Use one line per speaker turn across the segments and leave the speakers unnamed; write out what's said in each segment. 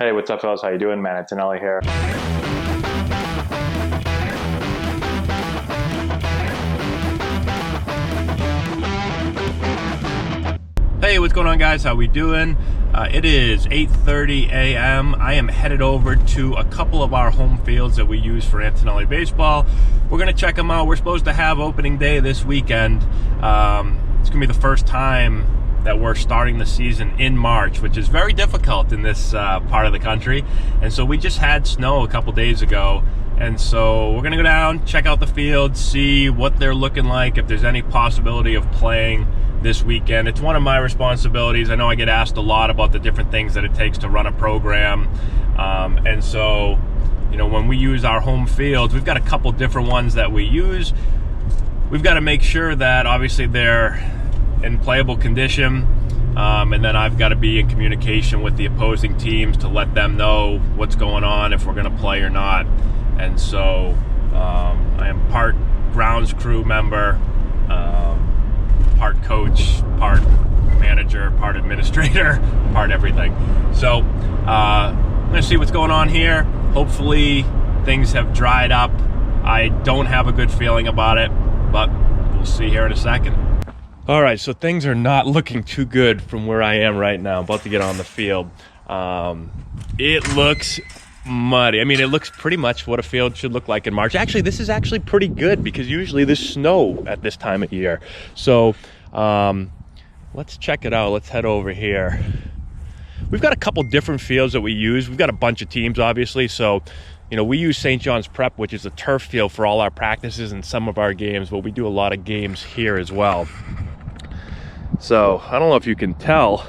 Hey, what's up, fellas? How you doing, man? Antonelli here.
Hey, what's going on, guys? How we doing? It is 8:30 a.m. I am headed over to a couple of our home fields that we use for Antonelli Baseball. We're going to check them out. We're supposed to have opening day this weekend. It's going to be the first time that we're starting the season in March, which is very difficult in this part of the country. And so we just had snow a couple days ago. And so we're going to go down, check out the field, see what they're looking like, if there's any possibility of playing this weekend. It's one of my responsibilities. I know I get asked a lot about the different things that it takes to run a program. And so, you know, when we use our home fields, we've got a couple different ones that we use. We've got to make sure that obviously they're in playable condition. And then I've got to be in communication with the opposing teams to let them know what's going on, if we're going to play or not. And so I am part grounds crew member, part coach, part manager, part administrator, part everything. So I'm going to see what's going on here. Hopefully things have dried up. I don't have a good feeling about it, but we'll see here in a second. All right, so things are not looking too good from where I am right now. I'm about to get on the field. It looks muddy. I mean, it looks pretty much what a field should look like in March. Actually, this is actually pretty good because usually there's snow at this time of year. So let's check it out. Let's head over here. We've got a couple different fields that we use. We've got a bunch of teams, obviously. So, you know, we use St. John's Prep, which is a turf field for all our practices and some of our games, but we do a lot of games here as well. So I don't know if you can tell,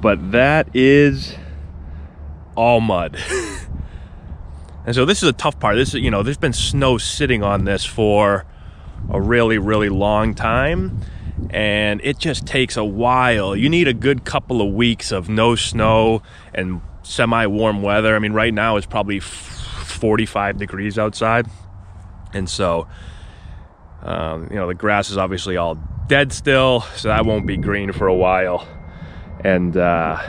but that is all mud. And so this is a tough part. This is, you know, there's been snow sitting on this for a really, really long time, and it just takes a while. You need a good couple of weeks of no snow and semi-warm weather. I mean, right now it's probably 45 degrees outside, and so you know, the grass is obviously all dead still, so that won't be green for a while. And yeah,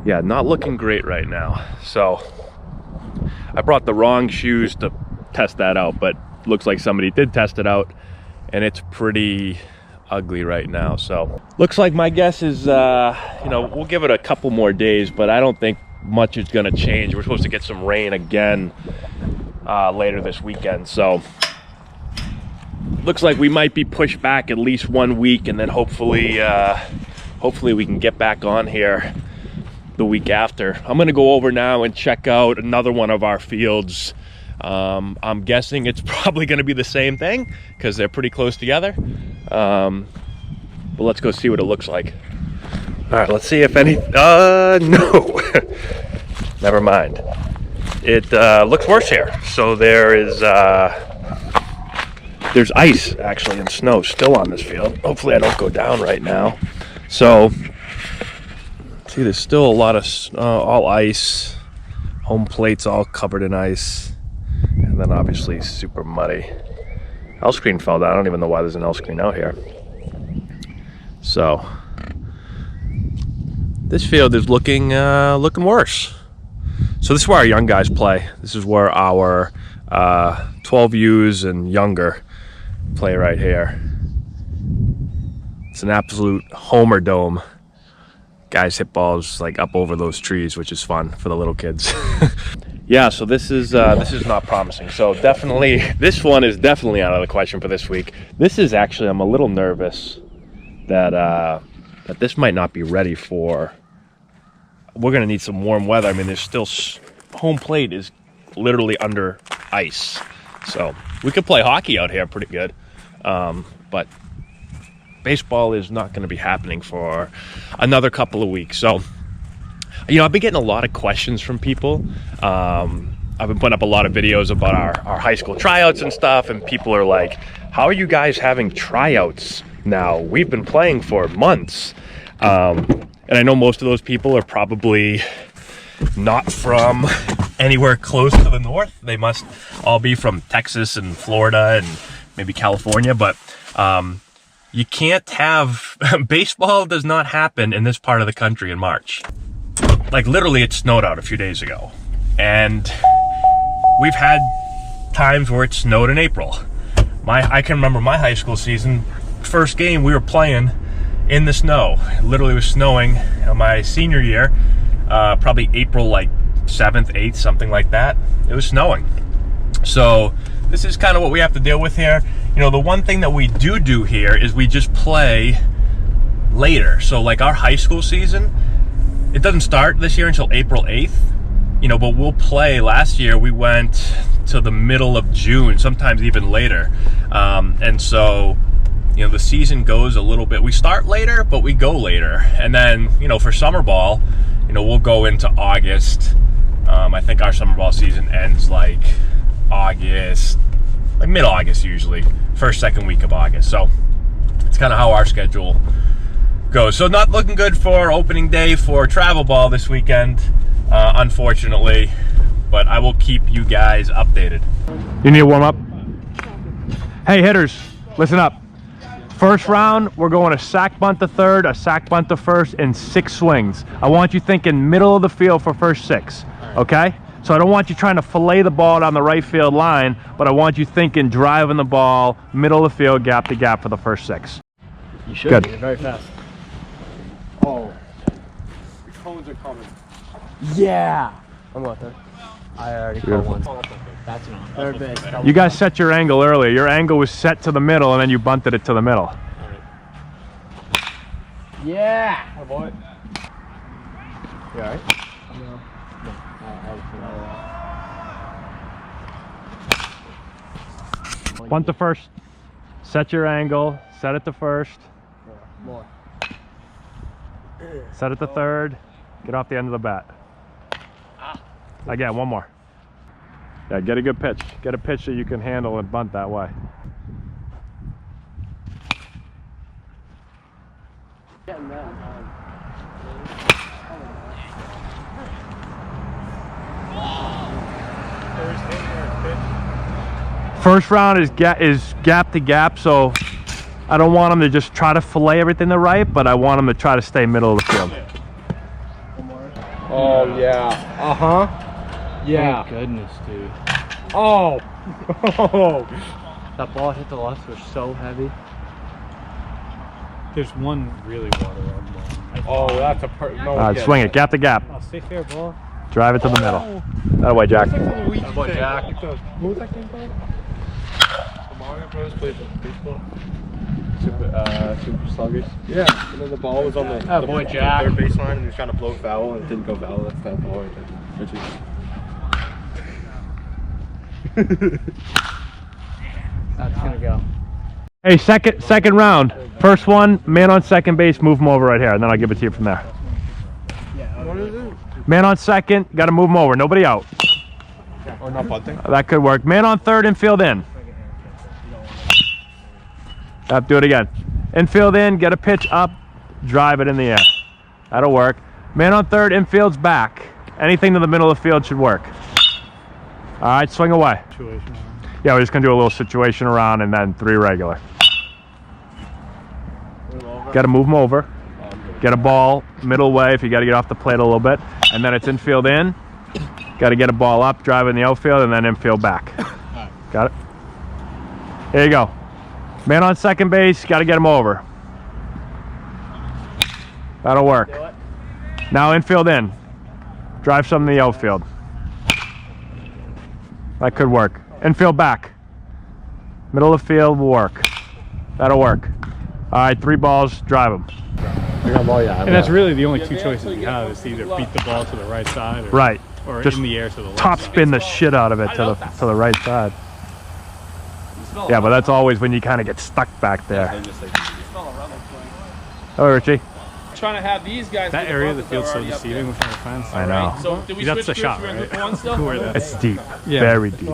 not looking great right now. So I brought the wrong shoes to test that out, but looks like somebody did test it out, and it's pretty ugly right now. So looks like my guess is, you know, we'll give it a couple more days, but I don't think much is going to change. We're supposed to get some rain again later this weekend. So looks like we might be pushed back at least 1 week, and then hopefully we can get back on here the week after. I'm going to go over now and check out another one of our fields. I'm guessing it's probably going to be the same thing because they're pretty close together. But let's go see what it looks like. All right, let's see if any... no. Never mind. It looks worse here. So there's ice, actually, and snow still on this field. Hopefully I don't go down right now. So, see, there's still a lot of all ice. Home plate's all covered in ice. And then obviously super muddy. L screen fell down. I don't even know why there's an L screen out here. So, this field is looking worse. So this is where our young guys play. This is where our 12Us and younger play right here. It's an absolute homer dome. Guys hit balls like up over those trees, which is fun for the little kids. Yeah, so this is not promising. So definitely, this one is definitely out of the question for this week. This is actually, I'm a little nervous that this might not be ready for. We're gonna need some warm weather. I mean, there's still home plate is literally under ice. So we could play hockey out here pretty good, but baseball is not going to be happening for another couple of weeks. So, you know, I've been getting a lot of questions from people. I've been putting up a lot of videos about our high school tryouts and stuff, and people are like, how are you guys having tryouts now? We've been playing for months. And I know most of those people are probably not from anywhere close to the north. They must all be from Texas and Florida and maybe California, but you can't have baseball does not happen in this part of the country in March. like literally it snowed out a few days ago. And we've had times where it snowed in April. I can remember my high school season, first game we were playing in the snow. It literally was snowing my senior year, probably April like 7th, 8th, something like that. It was snowing. So this is kind of what we have to deal with here. You know, the one thing that we do here is we just play later. So like our high school season, it doesn't start this year until April 8th, you know, but we'll play. Last year we went to the middle of June, sometimes even later. And so, you know, the season goes a little bit, we start later, but we go later. And then, you know, for summer ball, you know, we'll go into August. I think our summer ball season ends like August, like mid-August usually, first, second week of August. So it's kind of how our schedule goes. So not looking good for opening day for travel ball this weekend, unfortunately, but I will keep you guys updated.
You need to warm up? Hey hitters, listen up. First round, we're going a sack bunt to third, a sack bunt to first, and 6 swings. I want you thinking middle of the field for first 6, okay? So I don't want you trying to fillet the ball down the right field line, but I want you thinking driving the ball middle of the field, gap to gap for the first 6.
You should.
Good.
Be. You're very fast. Oh. The cones are coming. Yeah. I'm going third. I already caught one. That's not. Third base.
You guys set your angle earlier. Your angle was set to the middle, and then you bunted it to the middle.
Yeah. Oh boy. You alright? No.
Bunt to first. Set your angle. Set it to first.
More.
Set it to third. Get off the end of the bat. Again, one more. Yeah, get a good pitch. Get a pitch that you can handle and bunt that way.
Getting that.
First round is gap to gap, so I don't want them to just try to fillet everything to right, but I want them to try to stay middle of the field.
Oh yeah. Uh-huh. Yeah.
Oh goodness, dude.
Oh. Oh.
That ball hit the left was so heavy. There's one really waterlogged ball.
Oh, that's a no.
Swing it, gap to gap.
Oh, stay fair, ball.
Drive it to the middle. That way, Jack.
That boy Jack. What was that game called? Mario Bros played baseball. Super sluggish. Yeah, and then the ball was on the
boy Jack.
third baseline, and he was trying to blow foul, and it didn't go foul. That's that ball right there.
That's gonna go.
Hey, second round. First one, man on second base, move him over right here, and then I'll give it to you from there.
What is it?
Man on second, got to move him over. Nobody out.
Or not bunting?
That could work. Man on third, infield in. Up, do it again. Infield in, get a pitch up, drive it in the air. That'll work. Man on third, infield's back. Anything to the middle of the field should work. All right, swing away. Yeah, we're just gonna do a little situation around and then 3 regular. Got to move them over. Get a ball middle way if you got to get off the plate a little bit, and then it's infield in. Got to get a ball up, drive in the outfield, and then infield back. Got it? Here you go. Man on second base, got to get him over. That'll work. Now infield in. Drive some in the outfield. That could work. Infield back. Middle of the field will work. That'll work. All right, 3 balls, drive them.
And that's really the only 2 choices you have, is to either beat the ball to the right side or,
right.
or
Just
in the air to the left.
top spin the shit out of it to the right side. Yeah, but that's always when you kind of get stuck back there. Oh, Richie.
Trying to have these guys.
That area of the field's so deceiving with the fence.
I know.
So did we
That's
switch
the shot,
gears?
right?
We're in still?
Where that-
It's deep,
Yeah.
very deep.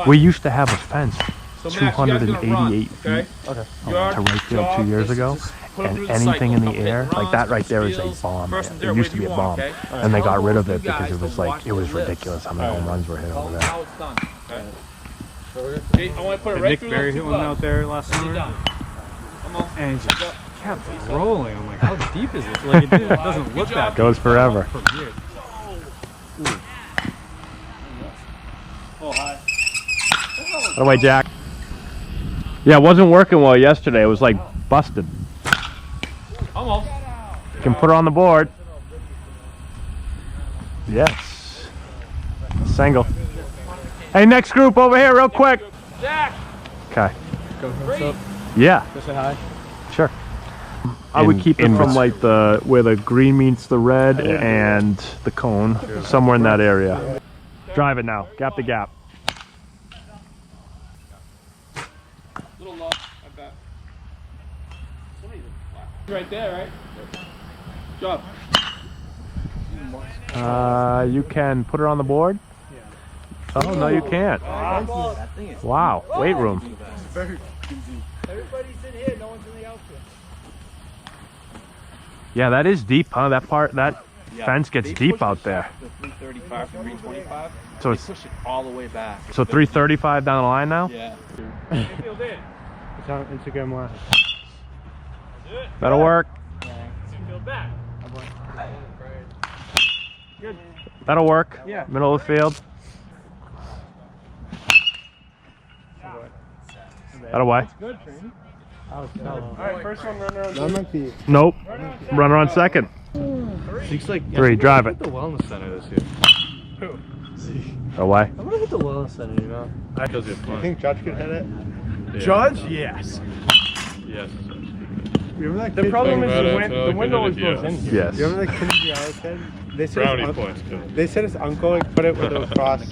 We used to have a fence
So Max, you guys gonna
288
run,
feet
okay? Yard,
to right field 2
jog,
years
this
ago,
is just put 'em
and
through the
anything in
cycle.
the air,
Runs,
like that right there is a
steals,
bomb.
first and third,
It used to be a
whatever you
bomb,
want, okay?
and they got rid of
You
it because
guys
it was
will
like
watch
it was
the list.
ridiculous how many home runs were hit over there.
How it's done. Okay. I want to put it
Did
right
Nick
through
Berry
those
hit
two
one
gloves.
out there last
You're
summer?
done. Come on.
And just kept rolling. I'm like, how deep is it? Like, it doesn't look that deep.
Goes forever.
From here.
By the way, Jack. Yeah, it wasn't working well yesterday. It was like busted.
Almost.
You can put it on the board. Yes. Single. Hey, next group over here, real quick.
Jack.
Okay.
Go what's up?
Yeah.
Go say hi.
Sure. I would keep it from like the where the green meets the red and the cone, somewhere in that area. Drive it now. Gap to gap.
Little low, I bet. Right there, right? Job.
You can put it on the board. Oh no, you can't. Wow. Weight room.
Everybody's in here, no one's in the outfield.
Yeah, that is deep, huh? That part, that fence gets deep out there.
The 335 to 325.
So it's
Push it all the way back.
so 335 down the line now.
Yeah.
Infield in.
It's on Instagram Live.
That'll work.
Infield back.
That'll work.
Yeah.
Middle of the field. That away.
Good, Training.
Alright, first one runner on that might be
Nope. Runner on second.
Six like
3. Drive it.
the wellness center this year.
Away.
I'm gonna hit the wellness center, you know.
That does it
You
fun.
think Judge could hit it?
Yeah.
Judge? Yes.
Yes.
Remember that
The
kid?
problem is
Right,
the
Antonelli
window always
could hit it,
goes in
yes.
here.
Yes.
You remember that kid in the Iowa kid? They said
Brownie
his
points, too.
They said his uncle like put it with a cross.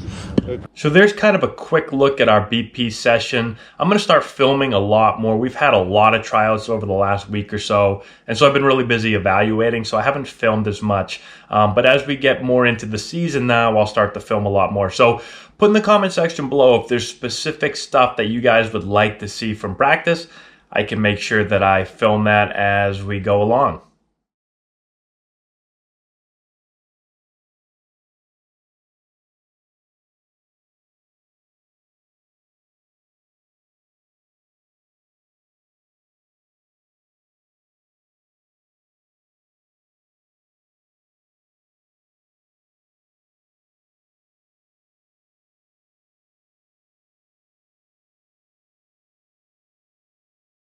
So there's kind of a quick look at our BP session. I'm going to start filming a lot more. We've had a lot of tryouts over the last week or so, and so I've been really busy evaluating, so I haven't filmed as much. But as we get more into the season now, I'll start to film a lot more. So put in the comment section below if there's specific stuff that you guys would like to see from practice. I can make sure that I film that as we go along.